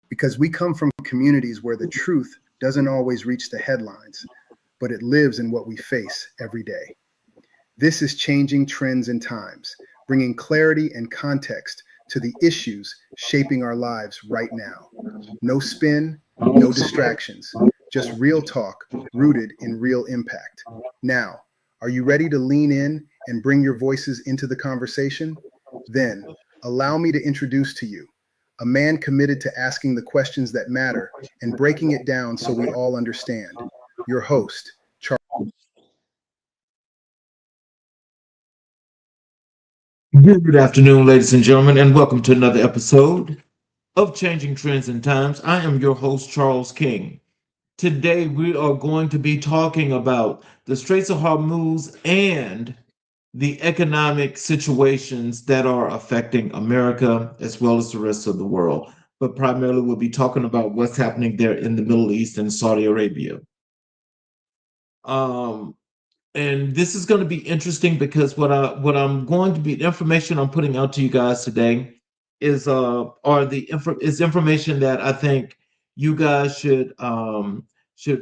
because we come from communities where the truth doesn't always reach the headlines, but it lives in what we face every day. This is Changing Trends and Times, bringing clarity and context to the issues shaping our lives right now. No spin, no distractions, just real talk rooted in real impact. Now, are you ready to lean in and bring your voices into the conversation? Then, allow me to introduce to you a man committed to asking the questions that matter and breaking it down so we all understand. Your host, Charles. Good afternoon, ladies and gentlemen, and welcome to another episode of Changing Trends and Times. I am your host, Charles King. Today, we are going to be talking about the Straits of Hormuz and the economic situations that are affecting America as well as the rest of the world. But primarily, we'll be talking about what's happening there in the Middle East and Saudi Arabia. Um, and this is going to be interesting because what I'm going to be the information I'm putting out to you guys today is information that I think you guys should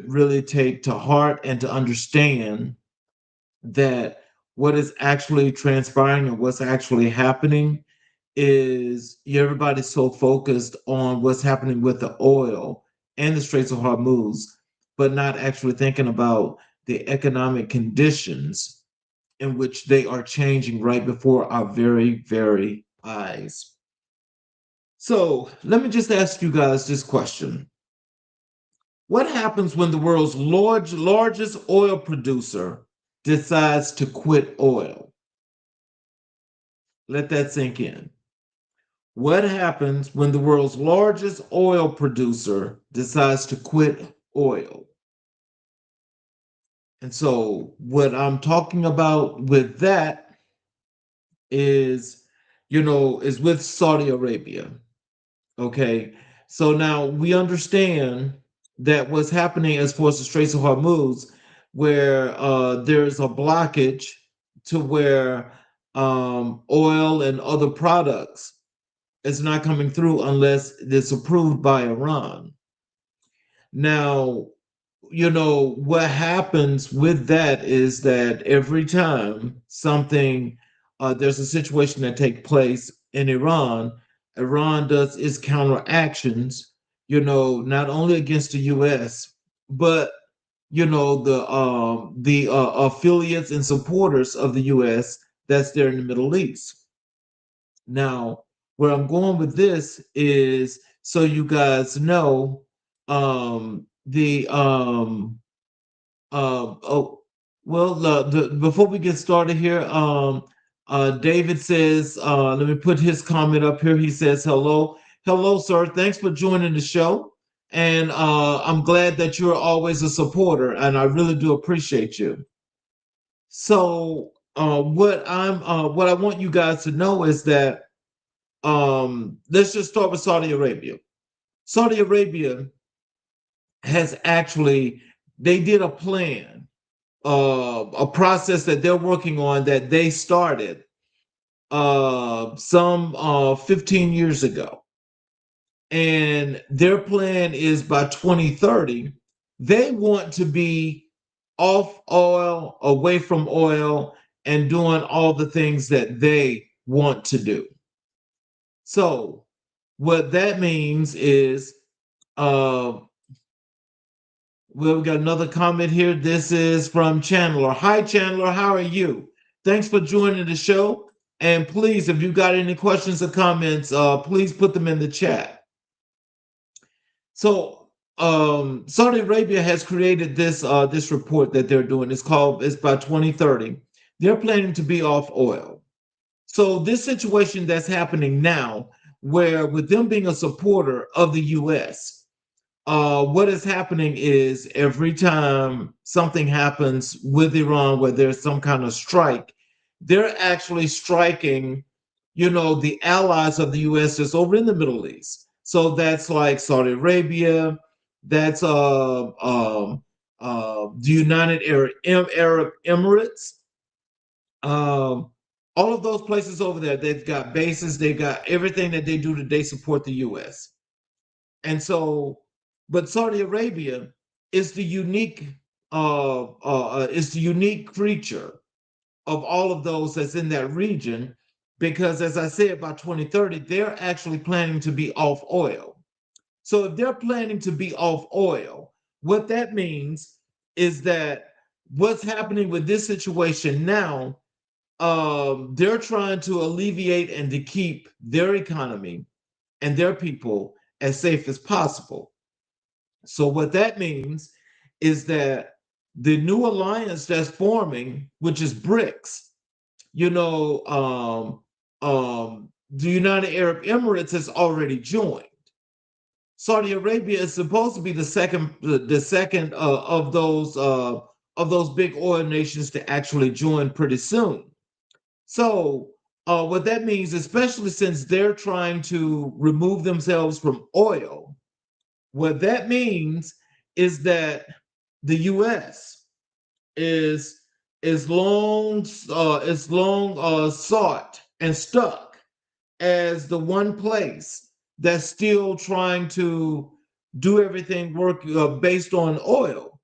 really take to heart and to understand that what is actually transpiring and what's actually happening is everybody's so focused on what's happening with the oil and the Straits of Hormuz, but not actually thinking about the economic conditions in which they are changing right before our very, very eyes. So let me just ask you guys this question. What happens when the world's largest oil producer decides to quit oil? Let that sink in. What happens when the world's largest oil producer decides to quit oil? And so, what I'm talking about with that is, is with Saudi Arabia. Okay. So now we understand that what's happening as far as the Straits of Hormuz, where there's a blockage to where oil and other products is not coming through unless it's approved by Iran. Now, what happens with that is that every time there's a situation that takes place in Iran does its counteractions, not only against the U.S., but the affiliates and supporters of the U.S. that's there in the Middle East. Now, where I'm going with this is so you guys know the oh well before we get started here, David says, let me put his comment up here. He says, hello sir, thanks for joining the show, and I'm glad that you're always a supporter, and I really do appreciate you. So what I want you guys to know is that let's just start with Saudi Arabia. Saudi Arabia has actually they did a plan, a process that they're working on that they started some 15 years ago. And their plan is by 2030, they want to be off oil, away from oil, and doing all the things that they want to do. So, what that means is, uh, well, we got another comment here. This is from Chandler. Hi, Chandler. How are you? Thanks for joining the show. And please, if you got any questions or comments, please put them in the chat. So, Saudi Arabia has created this report that they're doing. It's by 2030. They're planning to be off oil. So this situation that's happening now, where with them being a supporter of the U.S., what is happening is every time something happens with Iran, where there's some kind of strike, they're actually striking, the allies of the U.S. that's over in the Middle East. So that's like Saudi Arabia, that's the United Arab Emirates, all of those places over there. They've got bases, they've got everything that they do to they support the U.S. And so, but Saudi Arabia is the unique is the unique creature of all of those that's in that region, because as I said, by 2030, they're actually planning to be off oil. So if they're planning to be off oil, what that means is that what's happening with this situation now, they're trying to alleviate and to keep their economy and their people as safe as possible. So what that means is that the new alliance that's forming, which is BRICS, you know, the United Arab Emirates has already joined. Saudi Arabia is supposed to be the second of those big oil nations to actually join pretty soon. So what that means, especially since they're trying to remove themselves from oil, what that means is that the U.S. is long sought and stuck as the one place that's still trying to do everything work based on oil.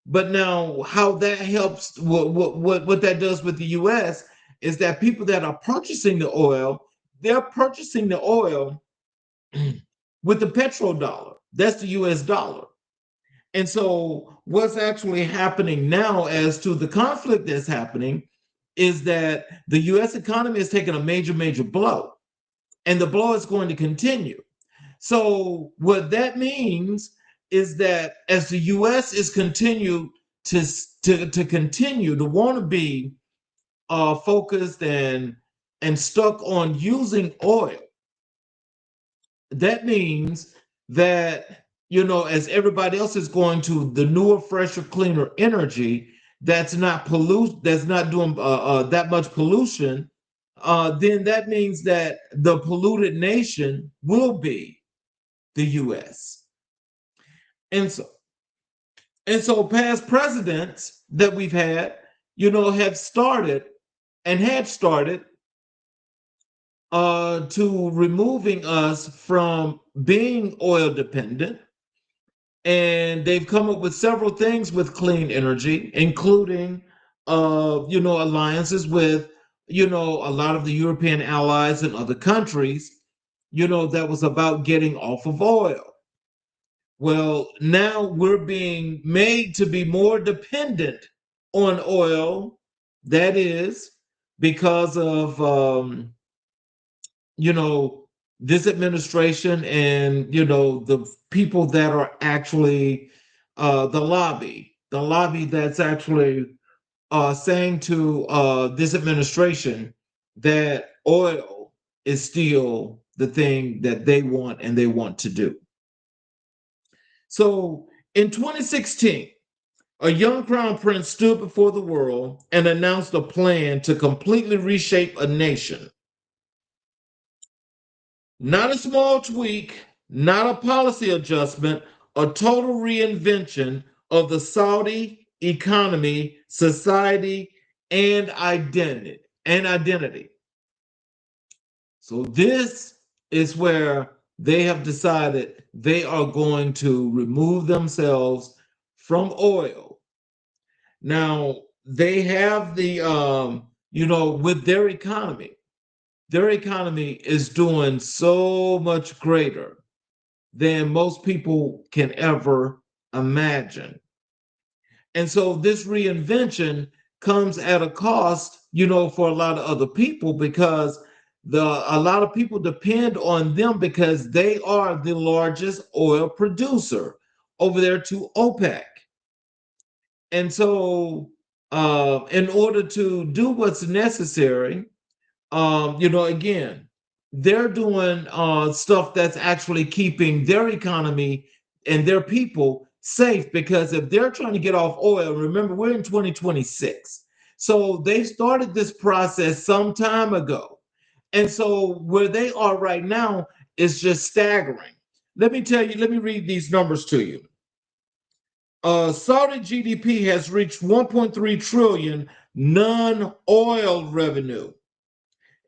But now, how that helps, what that does with the U.S. is that people that are purchasing the oil, they're purchasing the oil with the petrodollar. That's the U.S. dollar. And so, what's actually happening now as to the conflict that's happening is that the US economy has taken a major, major blow, and the blow is going to continue. So, what that means is that as the US is continued to continue to want to be focused and stuck on using oil, that means that, you know, as everybody else is going to the newer, fresher, cleaner energy that's not doing that much pollution, then that means that the polluted nation will be the U.S. And so past presidents that we've had, you know, have started and had started to removing us from being oil dependent. And they've come up with several things with clean energy, including, you know, alliances with, you know, a lot of the European allies and other countries, you know, that was about getting off of oil. Well, now we're being made to be more dependent on oil. That is because of, you know, this administration and, you know, the people that are actually the lobby that's actually saying to this administration that oil is still the thing that they want and they want to do. So in 2016, a young crown prince stood before the world and announced a plan to completely reshape a nation. Not a small tweak, not a policy adjustment, a total reinvention of the Saudi economy, society, and identity. So this is where they have decided they are going to remove themselves from oil. Now they have the you know, with their economy is doing so much greater than most people can ever imagine. And so this reinvention comes at a cost, you know, for a lot of other people, because a lot of people depend on them because they are the largest oil producer over there to OPEC. And so in order to do what's necessary, you know, again, they're doing stuff that's actually keeping their economy and their people safe, because if they're trying to get off oil, remember, we're in 2026. So they started this process some time ago. And so where they are right now is just staggering. Let me tell you, let me read these numbers to you. Saudi GDP has reached 1.3 trillion non-oil revenue.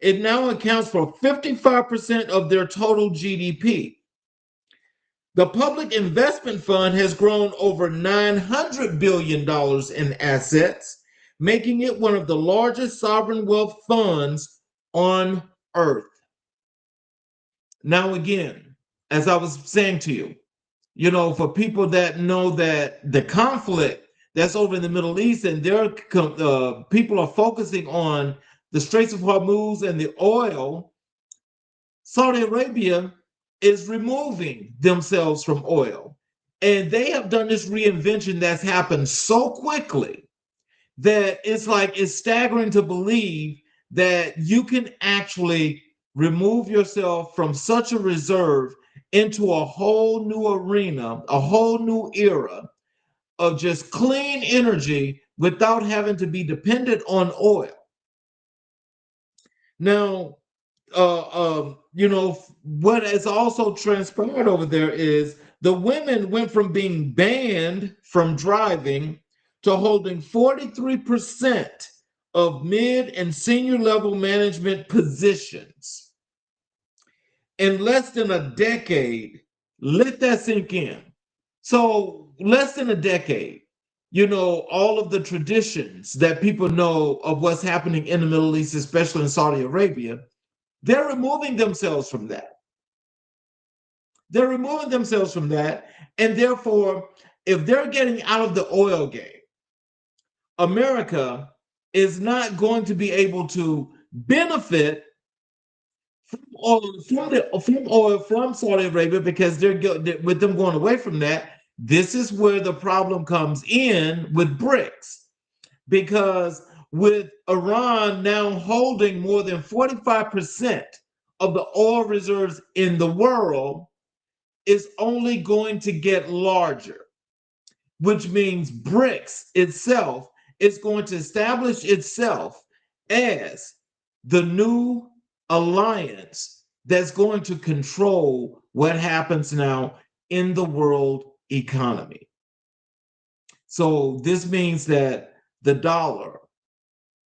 It now accounts for 55% of their total GDP. The public investment fund has grown over $900 billion in assets, making it one of the largest sovereign wealth funds on earth. Now, again, as I was saying to you, for people that know that the conflict that's over in the Middle East and their people are focusing on the Straits of Hormuz and the oil, Saudi Arabia is removing themselves from oil. And they have done this reinvention that's happened so quickly that it's staggering to believe that you can actually remove yourself from such a reserve into a whole new arena, a whole new era of just clean energy without having to be dependent on oil. Now, what has also transpired over there is the women went from being banned from driving to holding 43% of mid and senior level management positions in less than a decade. Let that sink in. So, less than a decade, all of the traditions that people know of what's happening in the Middle East, especially in Saudi Arabia, they're removing themselves from that. They're removing themselves from that. And therefore, if they're getting out of the oil game, America is not going to be able to benefit from oil from Saudi Arabia because with them going away from that. This is where the problem comes in with BRICS, because with Iran now holding more than 45% of the oil reserves in the world, is only going to get larger, which means BRICS itself is going to establish itself as the new alliance that's going to control what happens now in the world economy. So this means that the dollar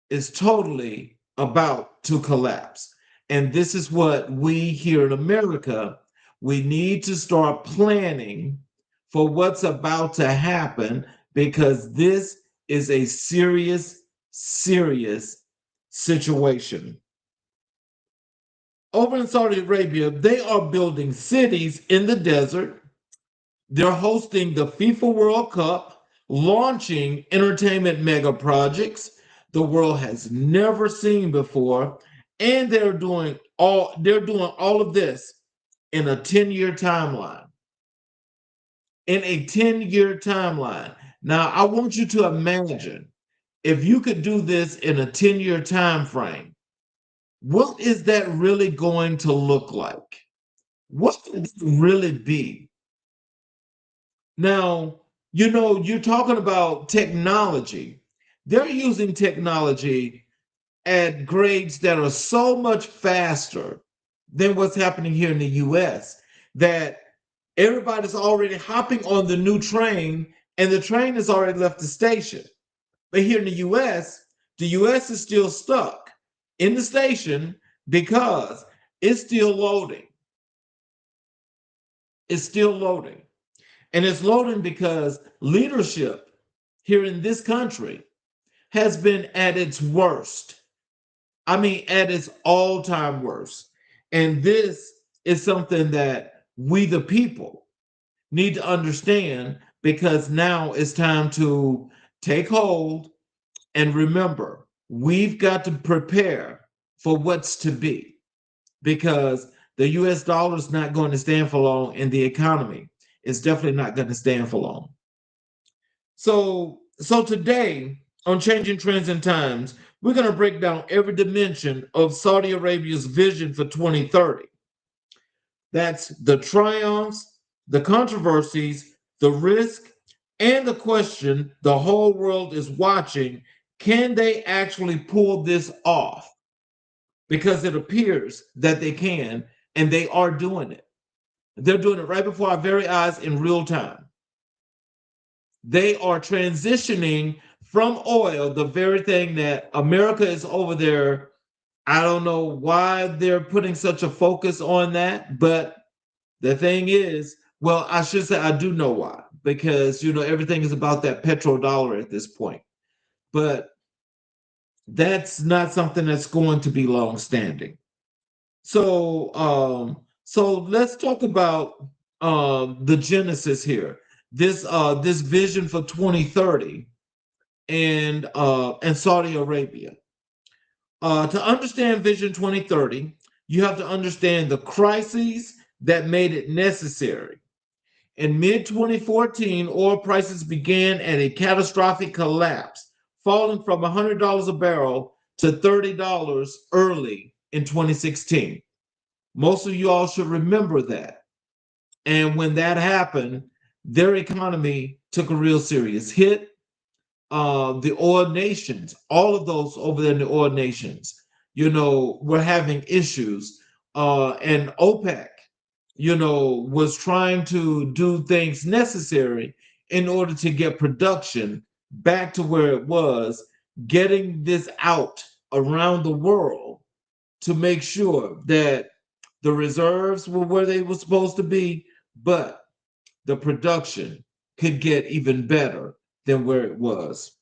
is totally about to collapse. And this is what we here in America, we need to start planning for what's about to happen, because this is a serious, serious situation. Over in Saudi Arabia, they are building cities in the desert. They're hosting the FIFA World Cup, launching entertainment mega projects the world has never seen before, and they're doing all of this in a 10-year timeline. In a 10-year timeline. Now, I want you to imagine if you could do this in a 10-year time frame, what is that really going to look like? What would it really be? Now, you're talking about technology. They're using technology at grades that are so much faster than what's happening here in the US that everybody's already hopping on the new train and the train has already left the station. But here in the US is still stuck in the station because it's still loading. It's still loading. And it's loading because leadership here in this country has been at its worst. I mean, at its all-time worst. And this is something that we, the people, need to understand, because now it's time to take hold and remember, we've got to prepare for what's to be, because the US dollar is not going to stand for long, and the economy is definitely not going to stand for long. So today on Changing Trends and Times, we're going to break down every dimension of Saudi Arabia's vision for 2030. That's the triumphs, the controversies, the risk, and the question the whole world is watching. Can they actually pull this off? Because it appears that they can, and they are doing it. They're doing it right before our very eyes in real time. They are transitioning from oil, the very thing that America is over there. I don't know why they're putting such a focus on that, but the thing is, Well, I should say I do know why, because everything is about that petrodollar at this point. But that's not something that's going to be long standing. So let's talk about the genesis here. This vision for 2030 and Saudi Arabia. To understand Vision 2030, you have to understand the crises that made it necessary. In mid 2014, oil prices began at a catastrophic collapse, falling from $100 a barrel to $30 early in 2016. Most of you all should remember that. And when that happened, their economy took a real serious hit. The oil nations, all of those over there in the oil nations, were having issues. And OPEC, was trying to do things necessary in order to get production back to where it was, getting this out around the world to make sure that the reserves were where they were supposed to be, but the production could get even better than where it was.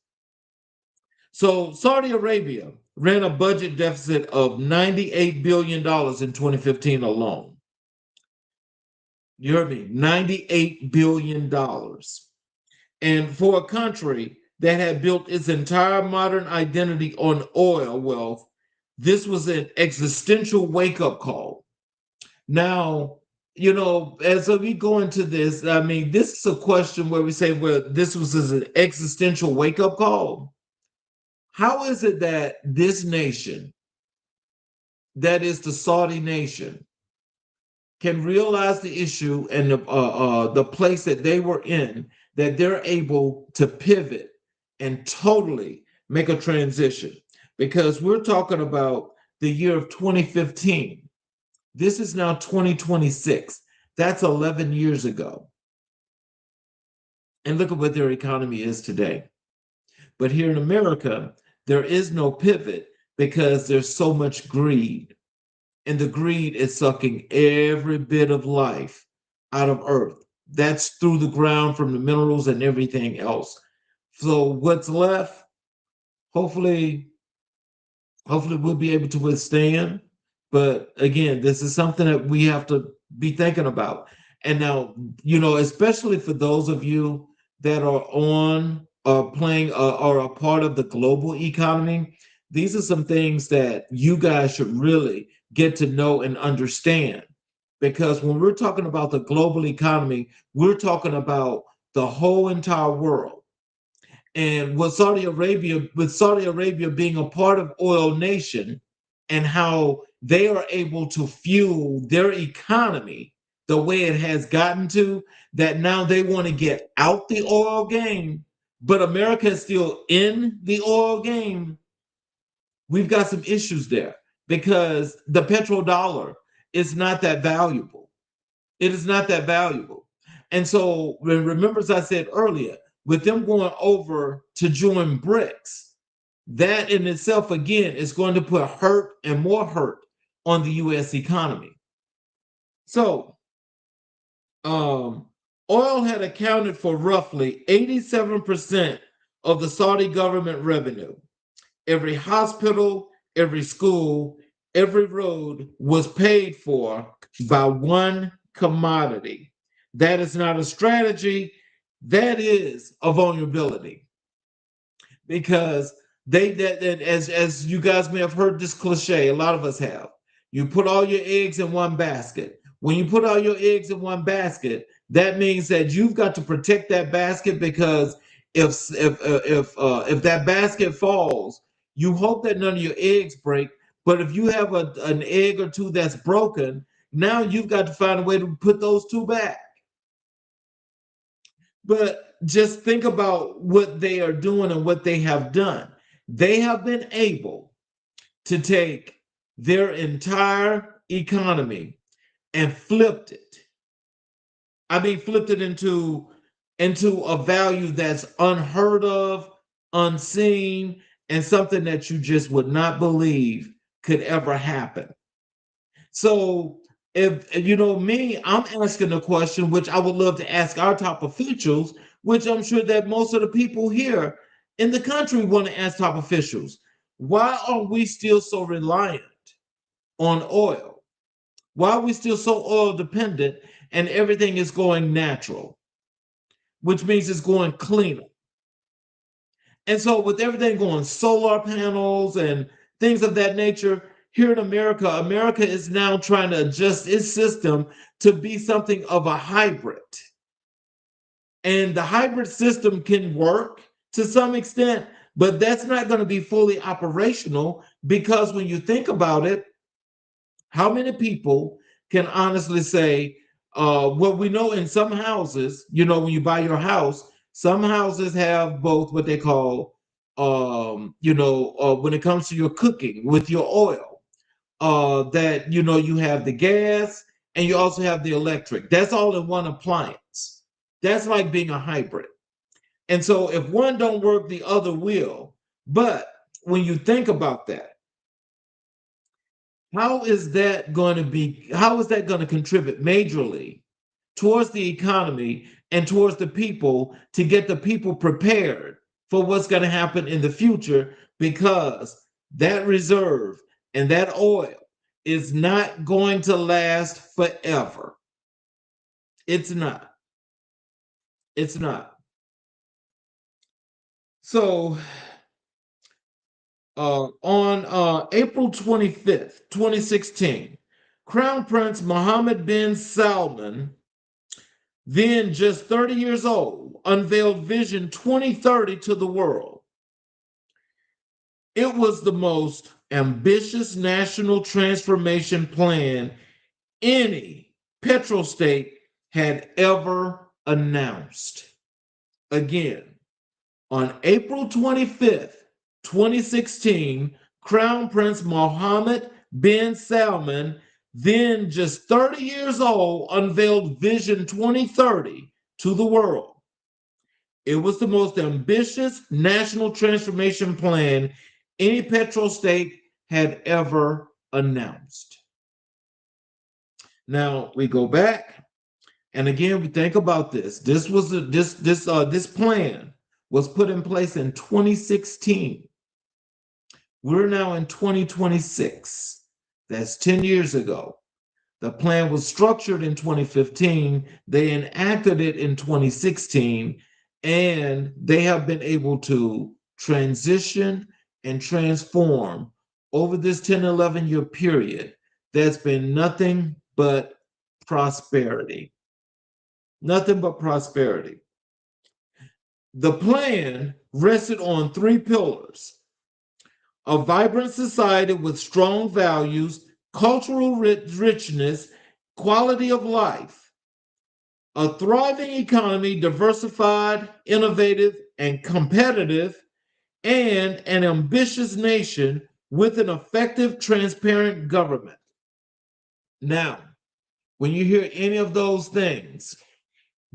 So Saudi Arabia ran a budget deficit of $98 billion in 2015 alone. You heard me, $98 billion. And for a country that had built its entire modern identity on oil wealth, this was an existential wake-up call. Now, as we go into this, I mean, this is a question where we say, well, this was an existential wake-up call. How is it that this nation, that is the Saudi nation, can realize the issue and the place that they were in, that they're able to pivot and totally make a transition? Because we're talking about the year of 2015. This is now 2026. That's 11 years ago. And look at what their economy is today. But here in America, there is no pivot because there's so much greed. And the greed is sucking every bit of life out of earth. That's through the ground from the minerals and everything else. So what's left, hopefully we'll be able to withstand. But again, this is something that we have to be thinking about. And now, especially for those of you that are on playing or a part of the global economy, these are some things that you guys should really get to know and understand. Because when we're talking about the global economy, we're talking about the whole entire world. And with Saudi Arabia being a part of oil nation, and how they are able to fuel their economy the way it has gotten to, that now they want to get out the oil game, but America is still in the oil game. We've got some issues there because the petrodollar is not that valuable. It is not that valuable. And so remember, as I said earlier, with them going over to join BRICS, that in itself, again, is going to put hurt and more hurt on the U.S. economy. So, oil had accounted for roughly 87% of the Saudi government revenue. Every hospital, every school, every road was paid for by one commodity. That is not a strategy, that is a vulnerability. Because as you guys may have heard this cliche, a lot of us have. You put all your eggs in one basket. When you put all your eggs in one basket, that means that you've got to protect that basket, because if that basket falls, you hope that none of your eggs break. But if you have an egg or two that's broken, now you've got to find a way to put those two back. But just think about what they are doing and what they have done. They have been able to take their entire economy and flipped it. I mean, flipped it into a value that's unheard of, unseen, and something that you just would not believe could ever happen. So if you know me, I'm asking a question which I would love to ask our top officials, which I'm sure that most of the people here in the country want to ask top officials. Why are we still so reliant on oil? Why are we still so oil dependent and everything is going natural, which means it's going cleaner? And so, with everything going solar panels and things of that nature, here in America, America is now trying to adjust its system to be something of a hybrid. And the hybrid system can work to some extent, but that's not going to be fully operational because when you think about it, how many people can honestly say, well, we know in some houses, when you buy your house, some houses have both what they call, when it comes to your cooking with your oil, that, you have the gas and you also have the electric. That's all in one appliance. That's like being a hybrid. And so if one don't work, the other will. But when you think about that, how is that going to contribute majorly towards the economy and towards the people to get the people prepared for what's going to happen in the future? Because that reserve and that oil is not going to last forever. It's not. It's not. So on April 25th, 2016, Crown Prince Mohammed bin Salman, then just 30 years old, unveiled Vision 2030 to the world. It was the most ambitious national transformation plan any petrostate had ever announced. Again, on April 25th, 2016, Crown Prince Mohammed bin Salman, then just 30 years old, unveiled Vision 2030 to the world. It was the most ambitious national transformation plan any petrostate had ever announced. Now we go back, and again we think about this. This plan was put in place in 2016. We're now in 2026. That's 10 years ago. The plan was structured in 2015. They enacted it in 2016, and they have been able to transition and transform over this 10, 11-year period. There's been nothing but prosperity. Nothing but prosperity. The plan rested on three pillars: a vibrant society with strong values, cultural richness, quality of life, a thriving economy, diversified, innovative, and competitive, and an ambitious nation with an effective, transparent government. Now, when you hear any of those things,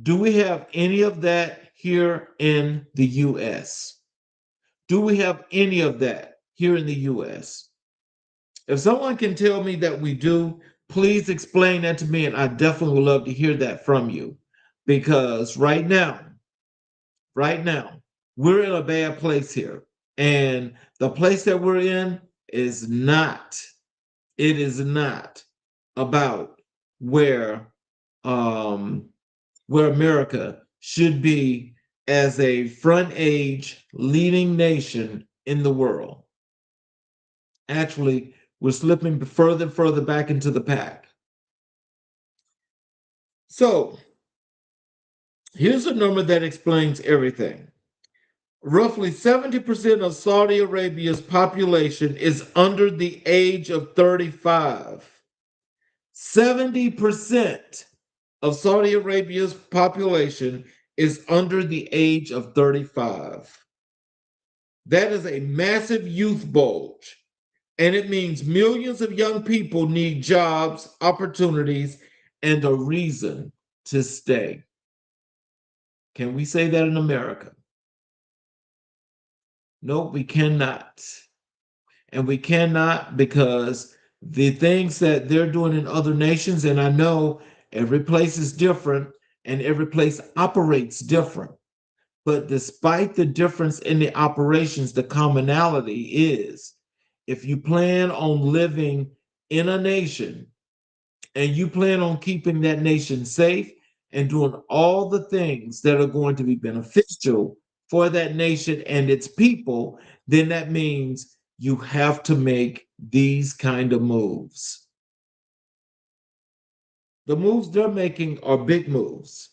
do we have any of that here in the US? Do we have any of that here in the US? If someone can tell me that we do, please explain that to me, and I definitely would love to hear that from you. Because right now, we're in a bad place here. And the place that we're in is not, it is not about where where America should be as a front age leading nation in the world. Actually, we're slipping further and further back into the pack. So, here's a number that explains everything. Roughly 70% of Saudi Arabia's population is under the age of 35. 70% of Saudi Arabia's population is under the age of 35. That is a massive youth bulge. And it means millions of young people need jobs, opportunities, and a reason to stay. Can we say that in America? No, we cannot. And we cannot because the things that they're doing in other nations, and I know every place is different and every place operates different. But despite the difference in the operations, the commonality is if you plan on living in a nation and you plan on keeping that nation safe and doing all the things that are going to be beneficial for that nation and its people, then that means you have to make these kind of moves. The moves they're making are big moves,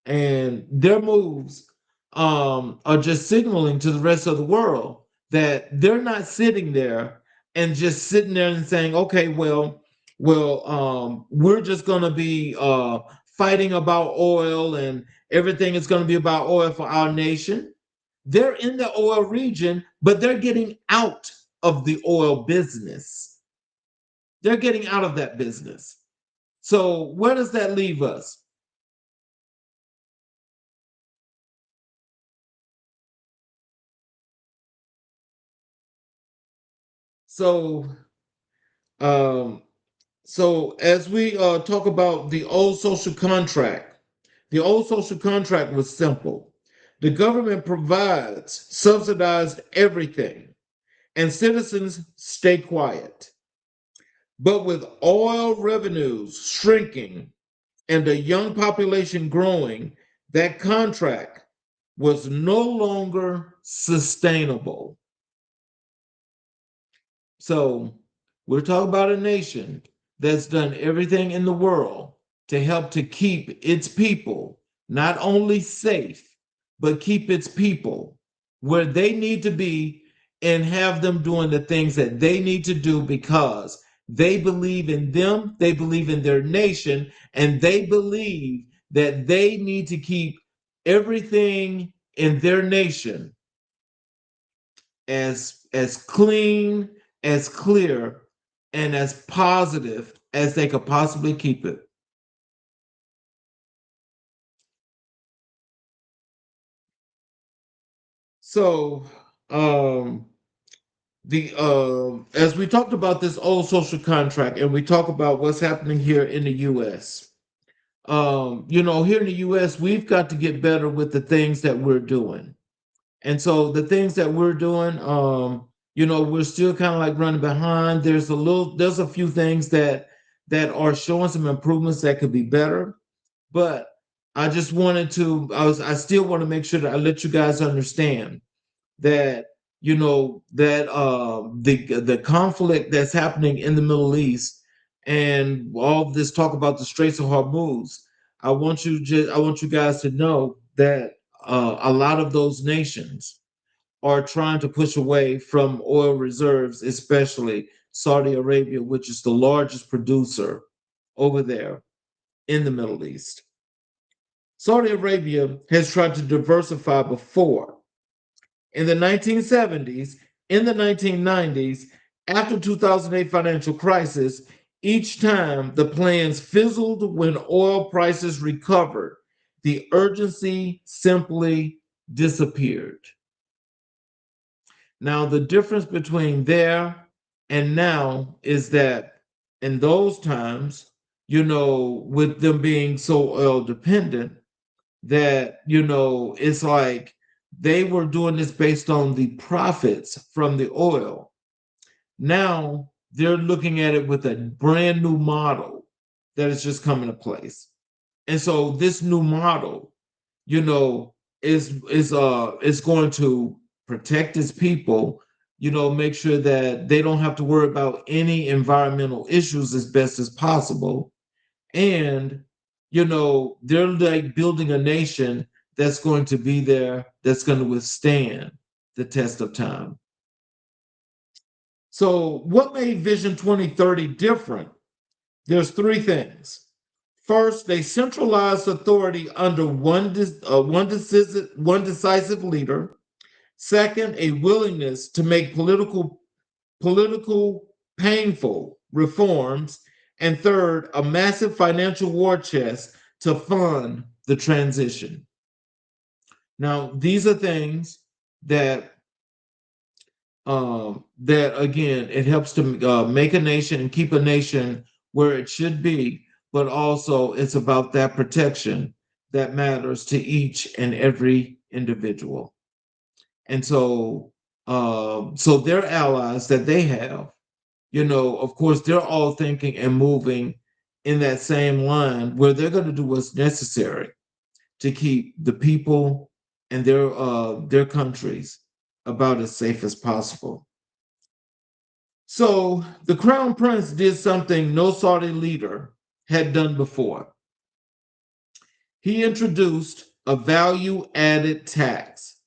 and their moves are just signaling to the rest of the world that they're not sitting there and just sitting there and saying, okay, we're just going to be fighting about oil and everything is going to be about oil for our nation. They're in the oil region, but they're getting out of the oil business. They're getting out of that business. So where does that leave us? So um, so as we talk about the old social contract was simple. The government provides subsidized everything, and citizens stay quiet. But with oil revenues shrinking and a young population growing, that contract was no longer sustainable. So we're talking about a nation that's done everything in the world to help to keep its people not only safe, but keep its people where they need to be and have them doing the things that they need to do because they believe in them, they believe in their nation, and they believe that they need to keep everything in their nation as clean, as clear, and as positive as they could possibly keep it. So, the as we talked about this old social contract, and we talk about what's happening here in the U.S. Here in the U.S., we've got to get better with the things that we're doing. And so the things that we're doing, we're still kind of like running behind. There's a few things that are showing some improvements that could be better. But I still want to make sure that I let you guys understand that the conflict that's happening in the Middle East and all this talk about the Straits of Hormuz. I want you guys to know that a lot of those nations are trying to push away from oil reserves, especially Saudi Arabia, which is the largest producer over there in the Middle East. Saudi Arabia has tried to diversify before. In the 1970s, in the 1990s, after 2008 financial crisis, each time the plans fizzled when oil prices recovered, the urgency simply disappeared. Now, the difference between there and now is that in those times, with them being so oil dependent, that, it's like they were doing this based on the profits from the oil. Now they're looking at it with a brand new model that is just coming to place. And so this new model, you know, is going to protect its people, make sure that they don't have to worry about any environmental issues as best as possible. And they're like building a nation that's going to be there, that's going to withstand the test of time. So what made Vision 2030 different? There's three things. First, they centralized authority under one decisive leader. Second, a willingness to make political painful reforms. And third, a massive financial war chest to fund the transition. Now, these are things that that again, it helps to make a nation and keep a nation where it should be, but also it's about that protection that matters to each and every individual. And so their allies that they have, of course, they're all thinking and moving in that same line where they're going to do what's necessary to keep the people and their countries about as safe as possible. So the crown prince did something no Saudi leader had done before. He introduced a value added tax.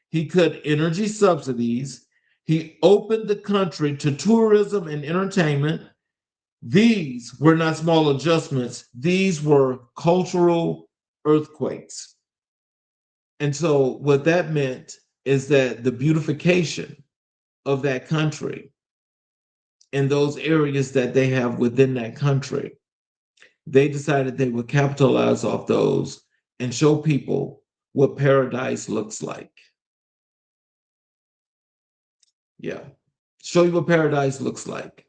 He cut energy subsidies. He opened the country to tourism and entertainment. These were not small adjustments, these were cultural earthquakes. And so, what that meant is that the beautification of that country and those areas that they have within that country, they decided they would capitalize off those and show people what paradise looks like. Yeah, show you what paradise looks like.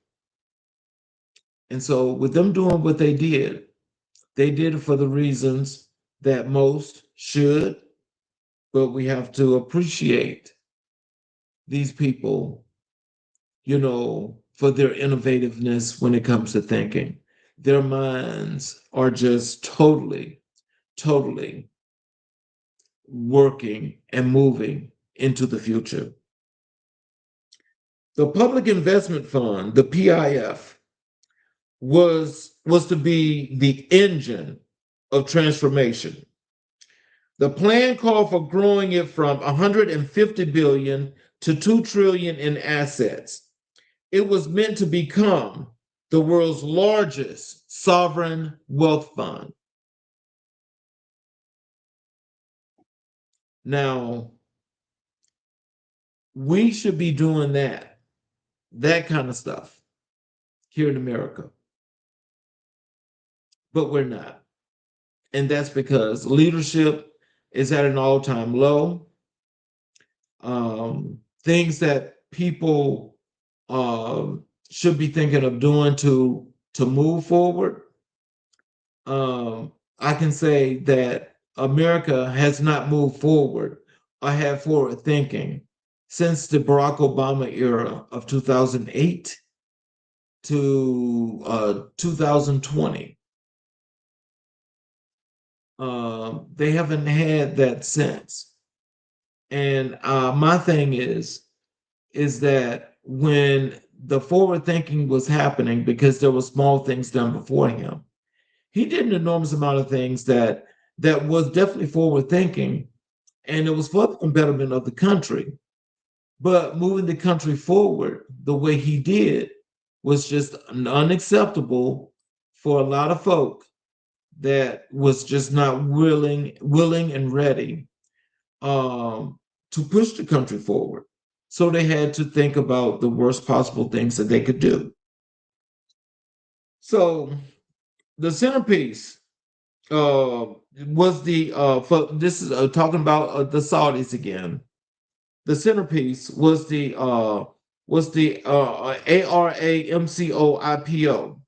And so, with them doing what they did it for the reasons that most should, but we have to appreciate these people, for their innovativeness when it comes to thinking. Their minds are just totally, totally working and moving into the future. The Public Investment Fund, the PIF, was to be the engine of transformation. The plan called for growing it from 150 billion to 2 trillion in assets. It was meant to become the world's largest sovereign wealth fund. Now, we should be doing that kind of stuff here in America, but we're not. And that's because leadership is at an all-time low. Things that people should be thinking of doing to move forward. I can say that America has not moved forward or had forward thinking since the Barack Obama era of 2008 to 2020. They haven't had that since. And my thing is that when the forward thinking was happening, because there were small things done before him, he did an enormous amount of things that was definitely forward thinking, and it was for the betterment of the country. But moving the country forward the way he did was just unacceptable for a lot of folk that was just not willing and ready to push the country forward. So they had to think about the worst possible things that they could do. So the centerpiece was the for this is talking about the Saudis again. The centerpiece was the ARAMCO IPO.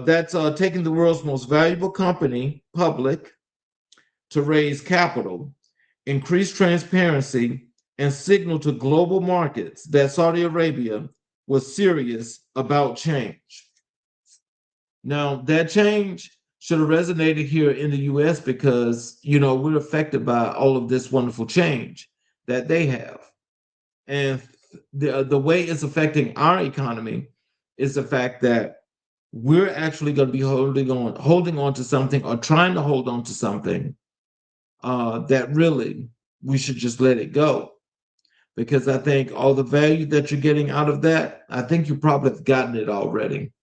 That's taking the world's most valuable company public to raise capital, increase transparency, and signal to global markets that Saudi Arabia was serious about change. Now, that change should have resonated here in the US because, we're affected by all of this wonderful change that they have. And the way it's affecting our economy is the fact that we're actually going to be holding on to something, or trying to hold on to something that really we should just let it go. Because I think all the value that you're getting out of that, I think you probably have gotten it already.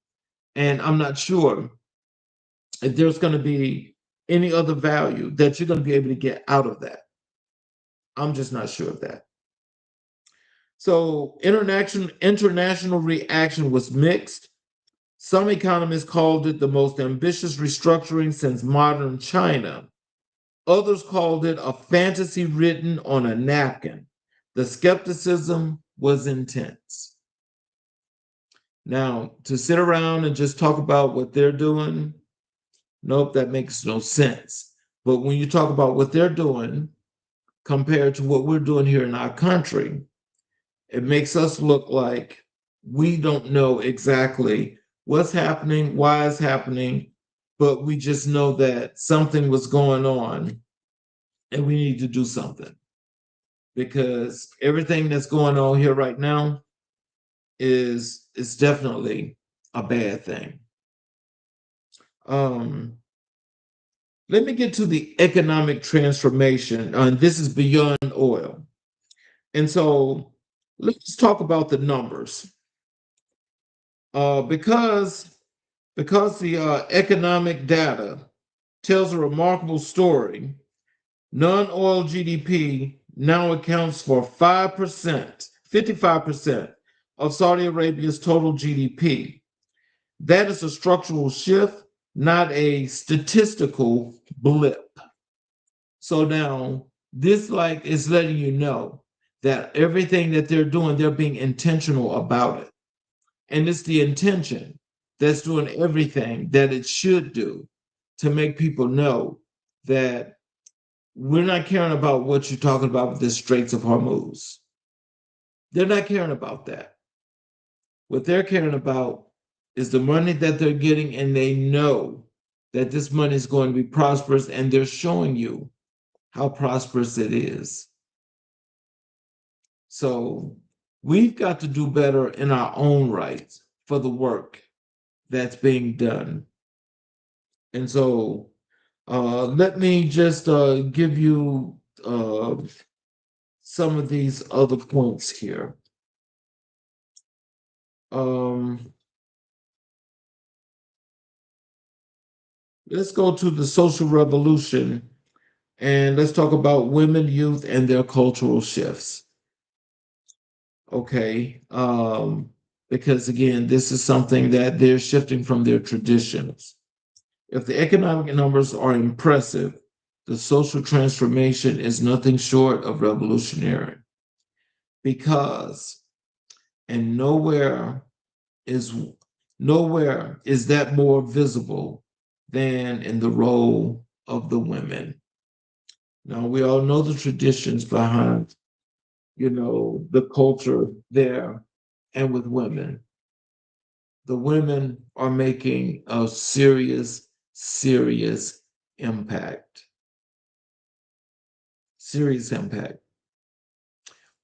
And I'm not sure if there's going to be any other value that you're going to be able to get out of that. I'm just not sure of that. So international reaction was mixed. Some economists called it the most ambitious restructuring since modern China. Others called it a fantasy written on a napkin. The skepticism was intense. Now, to sit around and just talk about what they're doing, nope, that makes no sense. But when you talk about what they're doing compared to what we're doing here in our country, it makes us look like we don't know exactly what's happening, why it's happening, but we just know that something was going on and we need to do something, because everything that's going on here right now is definitely a bad thing. Um, Let me get to the economic transformation, and this is beyond oil. And so let's talk about the numbers, because the economic data tells a remarkable story. Non-oil GDP now accounts for 5%, 55% of Saudi Arabia's total GDP. That is a structural shift, not a statistical blip. So now this like is letting you know that everything that they're doing, they're being intentional about it. And it's the intention that's doing everything that it should do to make people know that we're not caring about what you're talking about with the Straits of Hormuz. They're not caring about that. What they're caring about is the money that they're getting, and they know that this money is going to be prosperous, and they're showing you how prosperous it is. So we've got to do better in our own rights for the work that's being done. And so let me just give you some of these other points here. Um, let's go to the social revolution, and let's talk about women, youth, and their cultural shifts. Okay. Because again, this is something that they're shifting from their traditions. If the economic numbers are impressive, the social transformation is nothing short of revolutionary. Because, and is nowhere is that more visible than in the role of the women. Now we all know the traditions behind, the culture there and with women. The women are making a serious, serious impact. Serious impact.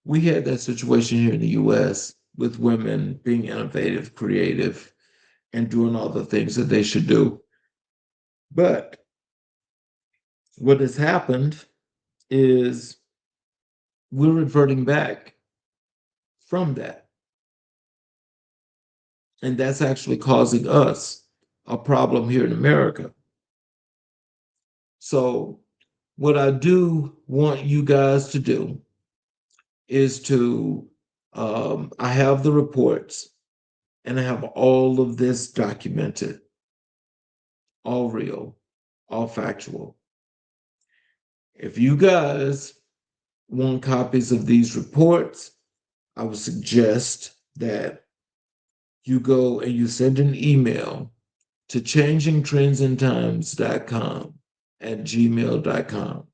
We had that situation here in the US with women being innovative, creative, and doing all the things that they should do. But what has happened is we're reverting back from that. And that's actually causing us a problem here in America. So, what I do want you guys to do is to, I have the reports and I have all of this documented, all real, all factual. If you guys want copies of these reports, I would suggest that you go and you send an email to changingtrendsandtimes.com@gmail.com.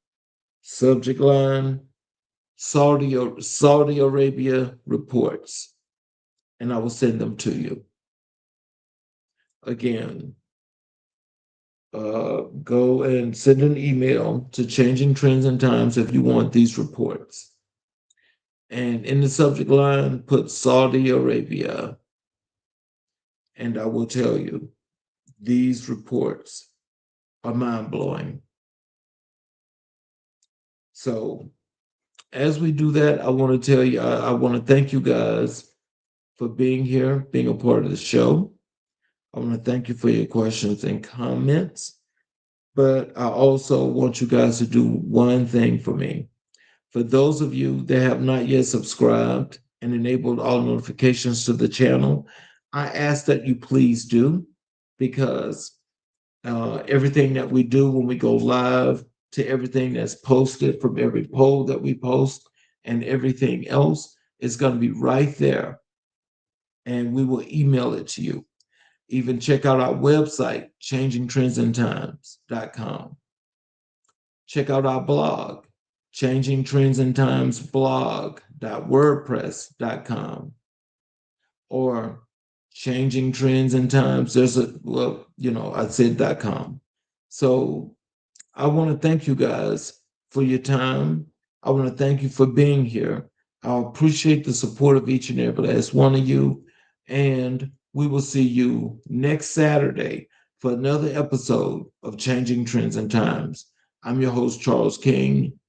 Subject line, Saudi Arabia reports, and I will send them to you. Again, go and send an email to Changing Trends and Times if you want these reports. And in the subject line, put Saudi Arabia. And I will tell you, these reports are mind blowing. So, as we do that, I want to tell you, I want to thank you guys for being here, being a part of the show. I want to thank you for your questions and comments. But I also want you guys to do one thing for me. For those of you that have not yet subscribed and enabled all notifications to the channel, I ask that you please do, because everything that we do when we go live, to everything that's posted, from every poll that we post and everything else, It's going to be right there, and we will email it to you. Even check out our website, changingtrendsandtimes.com. Check out our blog, changingtrendsandtimesblog.wordpress.com, or Changing Trends and Times. There's a, well, I said .com. So I want to thank you guys for your time. I want to thank you for being here. I appreciate the support of each and every last one of you. And we will see you next Saturday for another episode of Changing Trends and Times. I'm your host, Charles King.